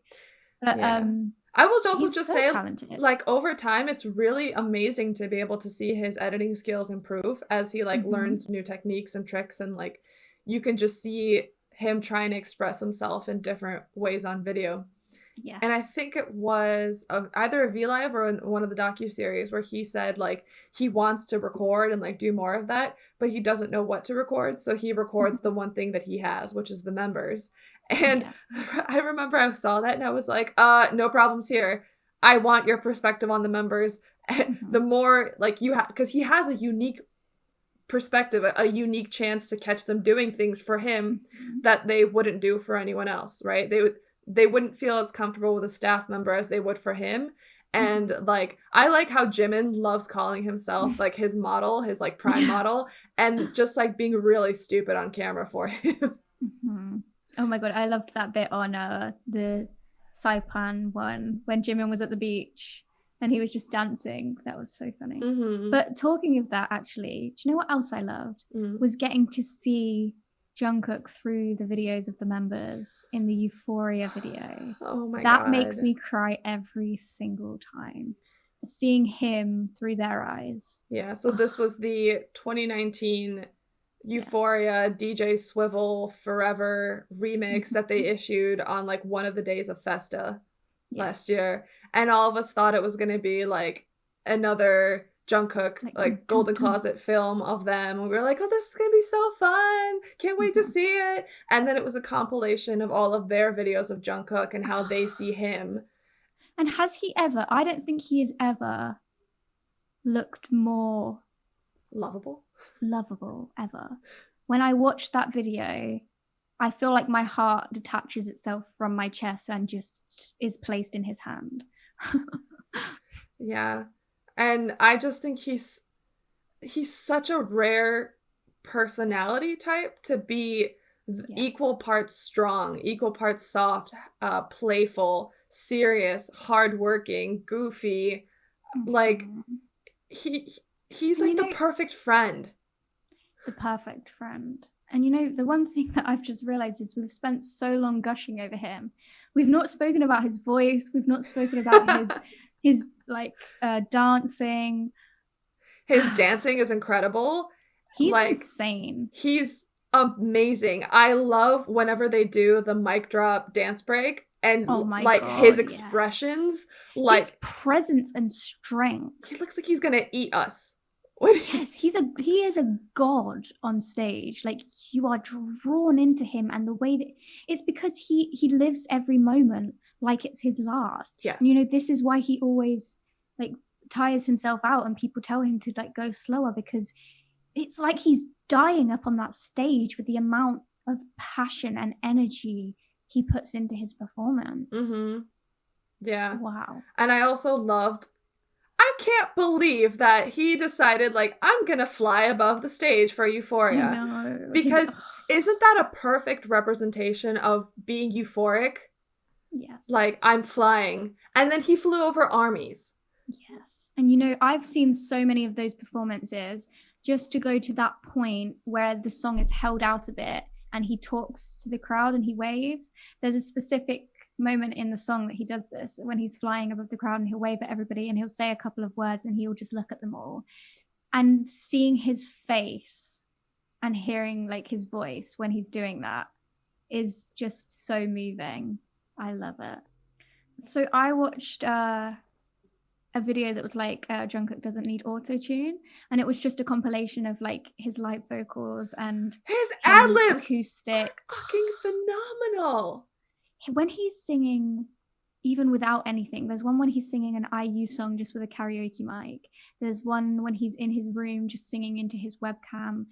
But I will also he's just so say, talented. like, over time, it's really amazing to be able to see his editing skills improve as he, like, learns new techniques and tricks. And, like, you can just see him trying to express himself in different ways on video. Yes. And I think it was either a V-Live or in one of the docuseries where he said, like, he wants to record and, like, do more of that, but he doesn't know what to record. So he records the one thing that he has, which is the members. And I remember I saw that and I was like, no problems here. I want your perspective on the members. The more, like, you have, because he has a unique perspective, a unique chance to catch them doing things for him that they wouldn't do for anyone else, right? They wouldn't feel as comfortable with a staff member as they would for him. And like, I like how Jimin loves calling himself like his model, his like prime model, and just like being really stupid on camera for him. Oh my god, I loved that bit on the Saipan one when Jimin was at the beach and he was just dancing. That was so funny. But talking of that, actually, do you know what else I loved? Was getting to see Jungkook through the videos of the members in the Euphoria video. Oh my god. That makes me cry every single time. Seeing him through their eyes. Yeah, so this was the 2019 Euphoria DJ Swivel Forever remix that they issued on like one of the days of Festa last year. And all of us thought it was going to be like another Jungkook like Golden Closet film of them. And we were like, oh, this is going to be so fun. Can't wait to see it. And then it was a compilation of all of their videos of Jungkook and how they see him. And has he ever, I don't think he has ever looked more lovable ever. When I watched that video, I feel like my heart detaches itself from my chest and just is placed in his hand. Yeah. And I just think he's such a rare personality type to be equal parts strong, equal parts soft, playful, serious, hardworking, goofy. Like he's like the perfect friend. The perfect friend. And you know, the one thing that I've just realized is we've spent so long gushing over him. We've not spoken about his voice. We've not spoken about his like dancing. His dancing is incredible. He's like, insane. He's amazing. I love whenever they do the mic drop dance break and like God, his expressions, like his presence and strength. He looks like he's gonna eat us. Yes, he is a god on stage. Like you are drawn into him, and the way that it's because he lives every moment like it's his last. Yes, and, you know, this is why he always like tires himself out, and people tell him to like go slower because it's like he's dying up on that stage with the amount of passion and energy he puts into his performance. Yeah. Wow. And I also loved. I can't believe that he decided, like, I'm gonna fly above the stage for Euphoria. I know. Because isn't that a perfect representation of being euphoric? Yes. Like, I'm flying. And then he flew over armies. Yes. And you know, I've seen so many of those performances just to go to that point where the song is held out a bit and he talks to the crowd and he waves. There's a specific moment in the song that he does this when he's flying above the crowd and he'll wave at everybody and he'll say a couple of words and he'll just look at them all. And seeing his face and hearing like his voice when he's doing that is just so moving. I love it. So I watched a video that was like Jungkook doesn't need auto-tune, and it was just a compilation of like his live vocals and his ad-libs acoustic. Fucking phenomenal. When he's singing, even without anything, there's one when he's singing an IU song just with a karaoke mic. There's one when he's in his room just singing into his webcam.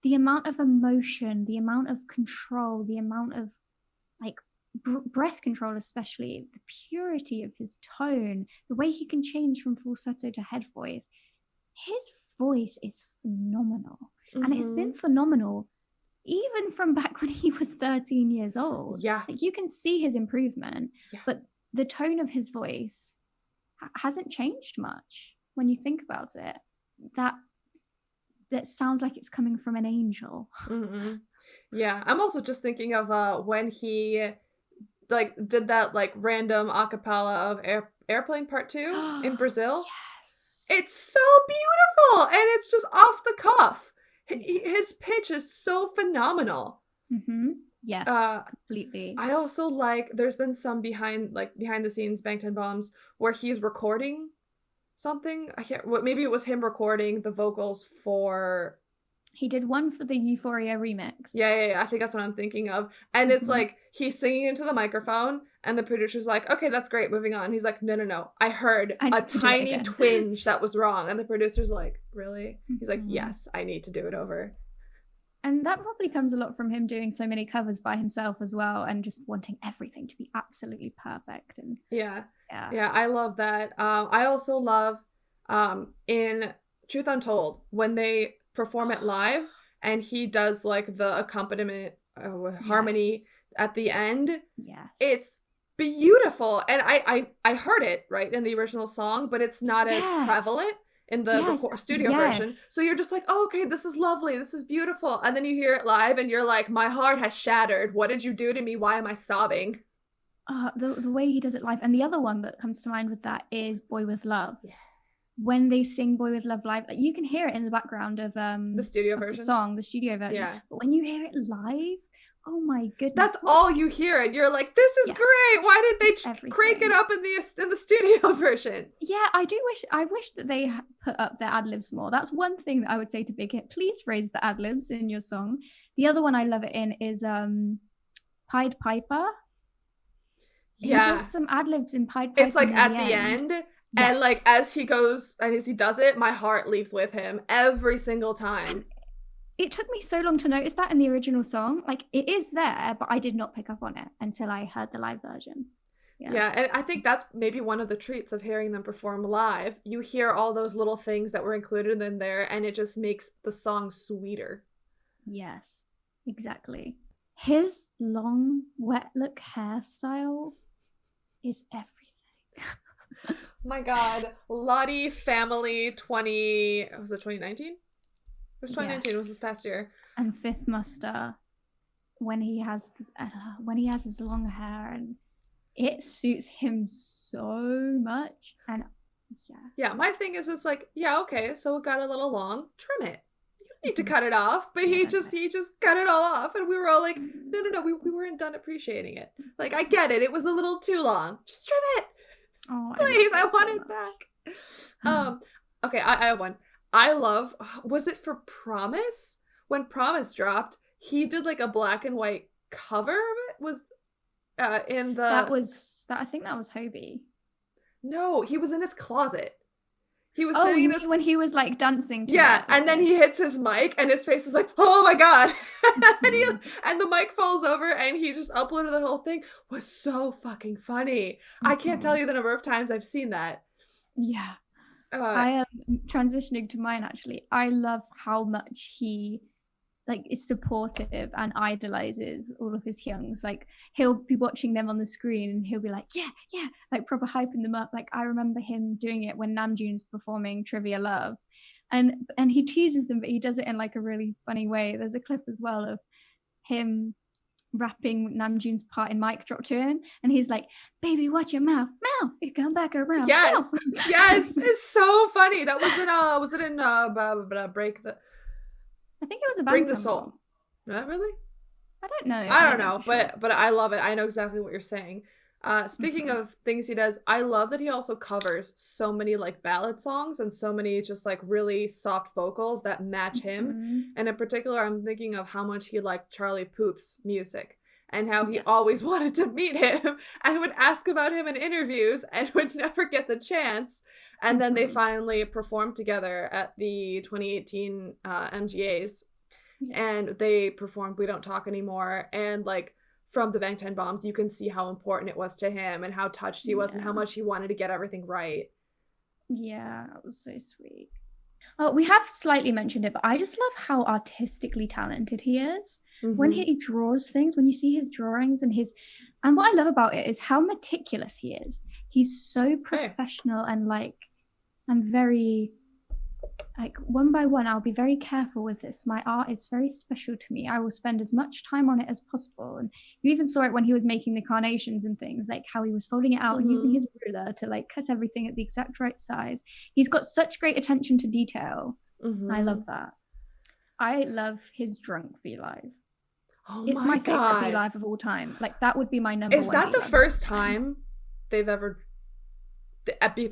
The amount of emotion, the amount of control, the amount of like breath control, especially the purity of his tone, the way he can change from falsetto to head voice. His voice is phenomenal. And it's been phenomenal even from back when he was 13 years old. Yeah. Like, you can see his improvement, but the tone of his voice hasn't changed much when you think about it. That sounds like it's coming from an angel. Yeah, I'm also just thinking of when he like did that like random acapella of Airplane Part 2 in Brazil. Yes. It's so beautiful, and it's just off the cuff. His pitch is so phenomenal. Yes, completely. I also like, there's been some behind the scenes Bangtan Bombs where he's recording something. I can't, maybe it was him recording the vocals for. He did one for the Euphoria remix. Yeah, I think that's what I'm thinking of. And it's like, he's singing into the microphone, and the producer's like, okay, that's great, moving on. He's like, no, I heard a tiny twinge that was wrong. And the producer's like, really? He's like, yes, I need to do it over. And that probably comes a lot from him doing so many covers by himself as well, and just wanting everything to be absolutely perfect. And yeah, I love that. I also love in Truth Untold when they perform it live, and he does like the accompaniment harmony at the end. Yes, it's beautiful, and I heard it right in the original song, but it's not as prevalent in the studio version. So you're just like, oh, okay, this is lovely, this is beautiful, and then you hear it live, and you're like, my heart has shattered. What did you do to me? Why am I sobbing? The way he does it live. And the other one that comes to mind with that is Boy With Love. When they sing Boy With Love live, you can hear it in the background of the studio version, the studio version. But when you hear it live, oh my goodness, that's all you hear, and you're like, this is great. Why did they crank it up in the studio version? Yeah, I wish that they put up their ad-libs more. That's one thing that I would say to Big Hit. Please raise the ad-libs in your song. The other one I love it in is Pied Piper. He does some ad-libs in Pied Piper. It's like at the end. And like as he goes and as he does it, my heart leaves with him every single time. And it took me so long to notice that in the original song. Like, it is there, but I did not pick up on it until I heard the live version. Yeah, and I think that's maybe one of the treats of hearing them perform live. You hear all those little things that were included in there, and it just makes the song sweeter. Yes, exactly. His long, wet look hairstyle is everything. My God, Lottie Family 2019? It was 2019. It was this past year. And Fifth Muster, when he has his long hair, and it suits him so much. And my thing is, it's like, okay, so it got a little long. Trim it. You don't need to cut it off. But he just cut it all off, and we were all like, no, we weren't done appreciating it. Like, I get it. It was a little too long. Just trim it. Oh, please, I want it back. Okay, I have one. I love, was it for Promise? When Promise dropped, he did like a black and white cover of it. Was in the I think that was Hobie. No, he was in his closet. He was sitting in his, when he was like dancing to it. And then he hits his mic and his face is like, oh my God. and the mic falls over, and he just uploaded the whole thing. Was so fucking funny. I can't tell you the number of times I've seen that. Yeah. I am transitioning to mine, actually. I love how much he like is supportive and idolizes all of his youngs. Like, he'll be watching them on the screen and he'll be like, yeah, like proper hyping them up. Like, I remember him doing it when Namjoon's performing Trivia Love, and he teases them, but he does it in like a really funny way. There's a clip as well of him rapping Namjoon's part in Mic Drop to him, and he's like, baby, watch your mouth, you come back around. Yes. It's so funny. That was it in Break the, I think it was a Bring the Soul. Not really? I don't know. I don't know, but I love it. I know exactly what you're saying. Speaking of things he does, I love that he also covers so many like ballad songs and so many just like really soft vocals that match him. And in particular, I'm thinking of how much he liked Charlie Puth's music and how he always wanted to meet him and would ask about him in interviews and would never get the chance. And then they finally performed together at the 2018 MGAs. And they performed We Don't Talk Anymore. And like, from the Bangtan bombs, you can see how important it was to him and how touched he was and how Yeah. much he wanted to get everything right. Yeah, it was so sweet. Oh, we have slightly mentioned it, but I just love how artistically talented he is. When he draws things, when you see his drawings and what I love about it is how meticulous he is. He's so professional and like, I'm very, like, one by one, I'll be very careful with this. My art is very special to me. I will spend as much time on it as possible. And you even saw it when he was making the carnations and things, like how he was folding it out and using his ruler to like cut everything at the exact right size. He's got such great attention to detail. I love that. I love his drunk V Live. Oh It's my favorite V Live of all time. Like that would be my number one. Is that the V-Live first time they've ever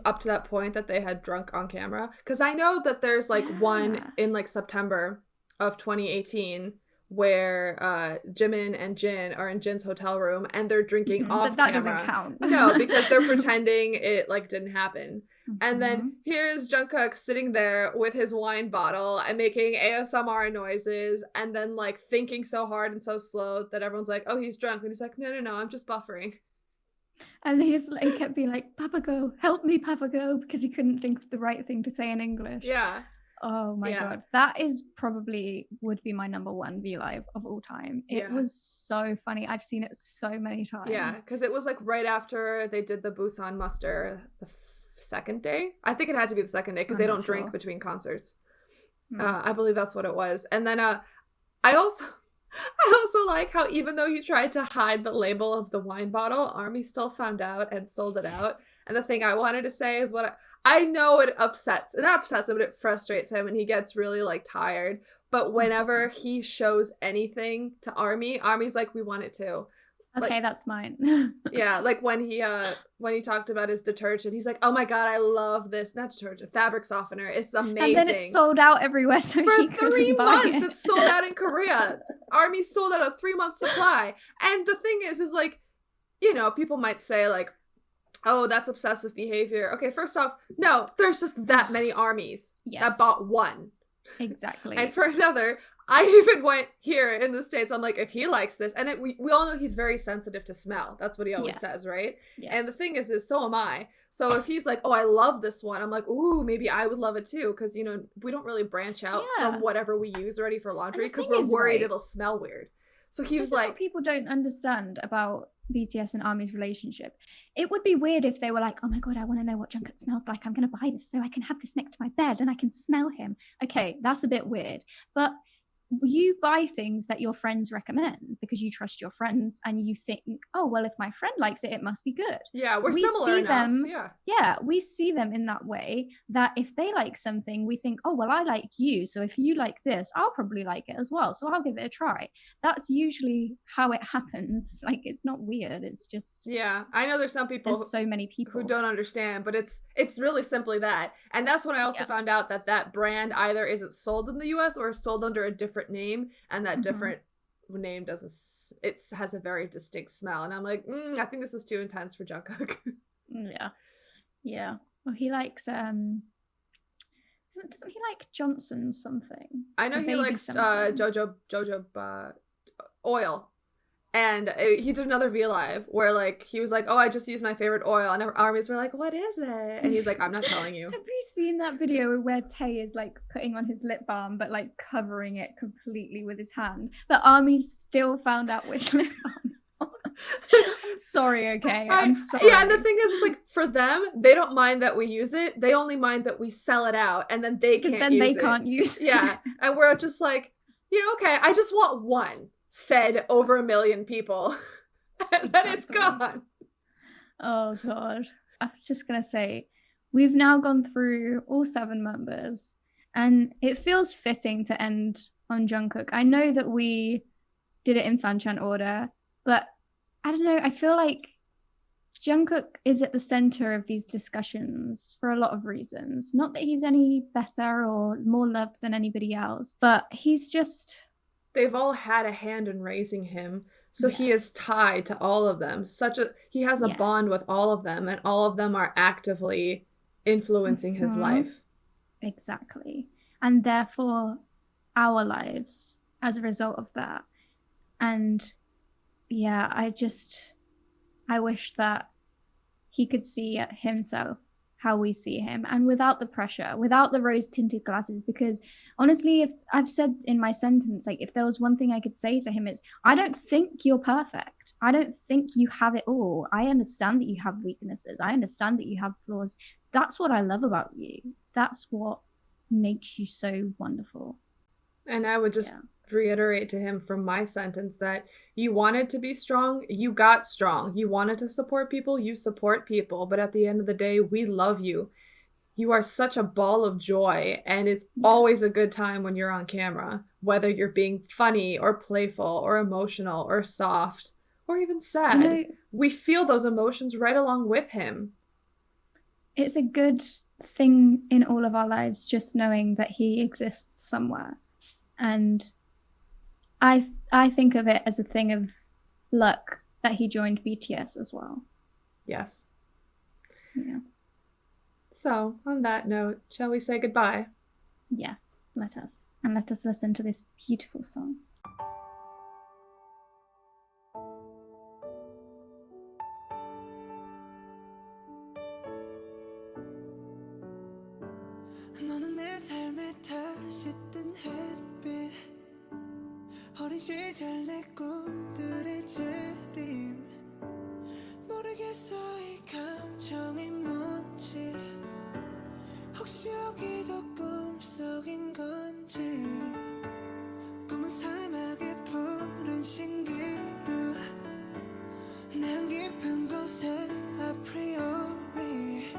up to that point that they had drunk on camera? Because I know that there's like one in like September of 2018 where Jimin and Jin are in Jin's hotel room and they're drinking off that camera. doesn't count. No, because they're pretending it like didn't happen. And then here's Jungkook sitting there with his wine bottle and making ASMR noises and then like thinking so hard and so slow that everyone's like, oh, he's drunk. And he's like, no, I'm just buffering. And he kept being like, Papago, help me, Papago, because he couldn't think of the right thing to say in English. Yeah. Oh my God. That is probably would be my number one V Live of all time. It was so funny. I've seen it so many times. Yeah, because it was like right after they did the Busan muster the second day. I think it had to be the second day because they don't drink between concerts. I believe that's what it was. And then I also like how even though he tried to hide the label of the wine bottle, ARMY still found out and sold it out. And the thing I wanted to say is what I know it upsets him, but it frustrates him and he gets really like tired. But whenever he shows anything to ARMY's like, we want it too. Okay, like, that's mine. Yeah, like when he talked about his detergent, he's like, oh my God, I love this. Not detergent, fabric softener. It's amazing. And then it's sold out everywhere. So for 3 months, it's sold out in Korea. ARMY sold out a 3-month supply. And the thing is like, you know, people might say like, oh, that's obsessive behavior. Okay, first off, no, there's just that many ARMYs that bought one. Exactly. And for another, I even went here in the States. I'm like, if he likes this, and we all know he's very sensitive to smell. That's what he always says, right? Yes. And the thing is so am I. So if he's like, oh, I love this one, I'm like, ooh, maybe I would love it too. Because, you know, we don't really branch out from whatever we use already for laundry because we're worried it'll smell weird. So he was like, what people don't understand about BTS and ARMY's relationship. It would be weird if they were like, oh my God, I want to know what Jungkook smells like. I'm going to buy this so I can have this next to my bed and I can smell him. Okay, that's a bit weird. But you buy things that your friends recommend because you trust your friends and you think, oh, well, if my friend likes it, it must be good. Yeah, we're similar enough. Yeah, we see them in that way that if they like something, we think, oh, well, I like you. So if you like this, I'll probably like it as well. So I'll give it a try. That's usually how it happens. Like, it's not weird. It's just... Yeah, I know there's so many people who don't understand, but it's really simply that. And that's when I also found out that brand either isn't sold in the US or is sold under a different name, and that different name has a very distinct smell, and I'm like, I think this is too intense for Jungkook. Yeah. Well, he likes doesn't he like Johnson something? I know he likes Jojo oil. And he did another V Live where like he was like, oh, I just used my favorite oil, and our ARMYs were like, what is it? And he's like, I'm not telling you. Have you seen that video where Tay is like putting on his lip balm but like covering it completely with his hand, but ARMY still found out which lip balm? I'm sorry, okay? I'm sorry. Yeah, and the thing is, it's like, for them, they don't mind that we use it. They only mind that we sell it out, and then they can't use it. Because then they can't use it. Yeah, and we're just like, yeah, okay, I just want one. Said over 1 million people. And then it's gone. Oh God. I was just gonna say, we've now gone through all 7 members and it feels fitting to end on Jungkook. I know that we did it in fanchan order, but I don't know, I feel like Jungkook is at the center of these discussions for a lot of reasons. Not that he's any better or more loved than anybody else, but he's just... They've all had a hand in raising him, so he is tied to all of them. He has a bond with all of them, and all of them are actively influencing his life. Exactly. And therefore, our lives as a result of that. And yeah, I wish that he could see himself how we see him, and without the pressure, without the rose tinted glasses. Because honestly, if I've said in my sentence, like, if there was one thing I could say to him, it's, I don't think you're perfect. I don't think you have it all. I understand that you have weaknesses. I understand that you have flaws. That's what I love about you. That's what makes you so wonderful. And I would just reiterate to him from my sentence that you wanted to be strong, you got strong. You wanted to support people, you support people. But at the end of the day, we love you. You are such a ball of joy, and it's always a good time when you're on camera, whether you're being funny or playful or emotional or soft or even sad. You know, we feel those emotions right along with him. It's a good thing in all of our lives, just knowing that he exists somewhere. And I think of it as a thing of luck that he joined BTS as well. Yes. Yeah. So, on that note, shall we say goodbye? Yes, let us. And let us listen to this beautiful song. 너는 내 삶에 다시 뜬 햇빛 어린 시절 내 꿈들의 재림 모르겠어 이 감정이 뭔지 혹시 여기도 꿈속인 건지 꿈은 사막의 푸른 신기루 난 깊은 곳에 아프리오리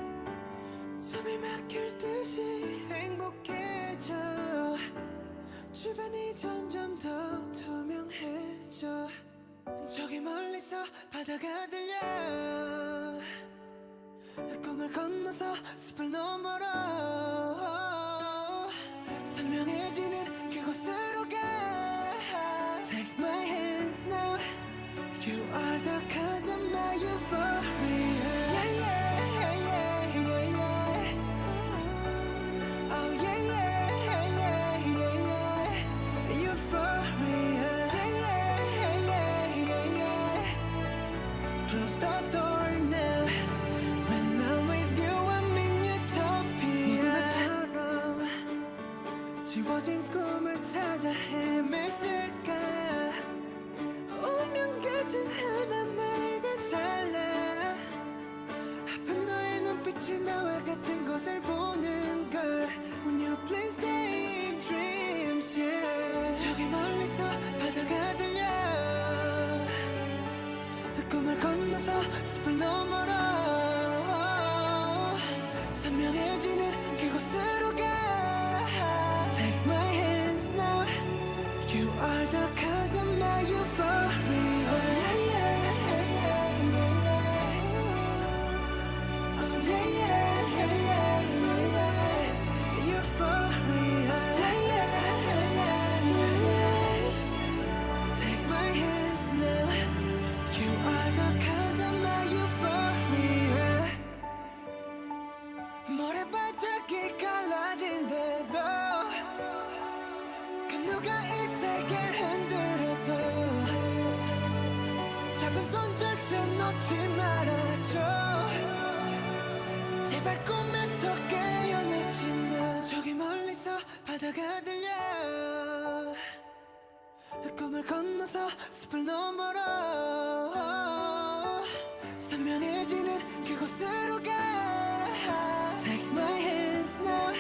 숨이 막힐 듯이 행복해져 주변이 점점 더 투명해져 저기 멀리서 바다가 들려 꿈을 건너서 숲을 너머로 선명해지는 그곳으로 가 Take my hands now You are the cause of my euphoria yeah, yeah, yeah, yeah, yeah, yeah. Oh yeah, yeah, yeah, yeah, yeah. Euphoria yeah, yeah, yeah, yeah, yeah. Close the door now When I'm with you I'm in utopia 모든 것처럼 지워진 꿈을 찾아 헤맸을까 운명 같은 하나말과 달라 아픈 너의 눈빛이 나와 같은 것을 보는 걸 When you please stay in dreams yeah. 저기 멀리서 바다가 들려 꿈을 건너서 숲을 너머로 선명해지는 그곳으로 가 Take my hands now You are the cause of my euphoria oh, yeah, yeah, yeah, yeah, yeah. Oh, yeah, yeah, yeah, yeah, yeah. Euphoria yeah, yeah, yeah, yeah, yeah. Take my hands now You are the cause of my euphoria 모래바닥이 갈라진데도 그 누가 이 세계를 흔들어도 잡은 손 절대 놓지 말아줘 제발 꿈에서 깨어났지만 저기 멀리서 바다가 들려 꿈을 건너서 숲을 너머로 선명해지는 그곳으로 가 Take my hands now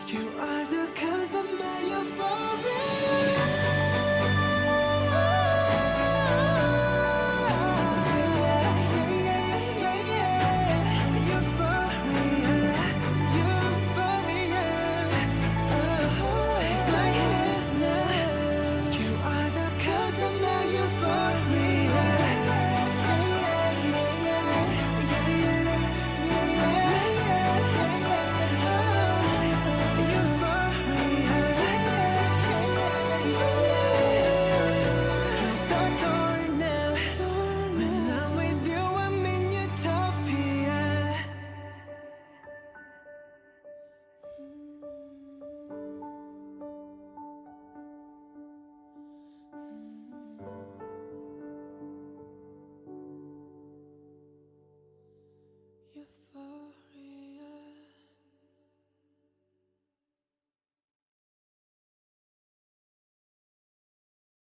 You are the cause of my euphoria fall.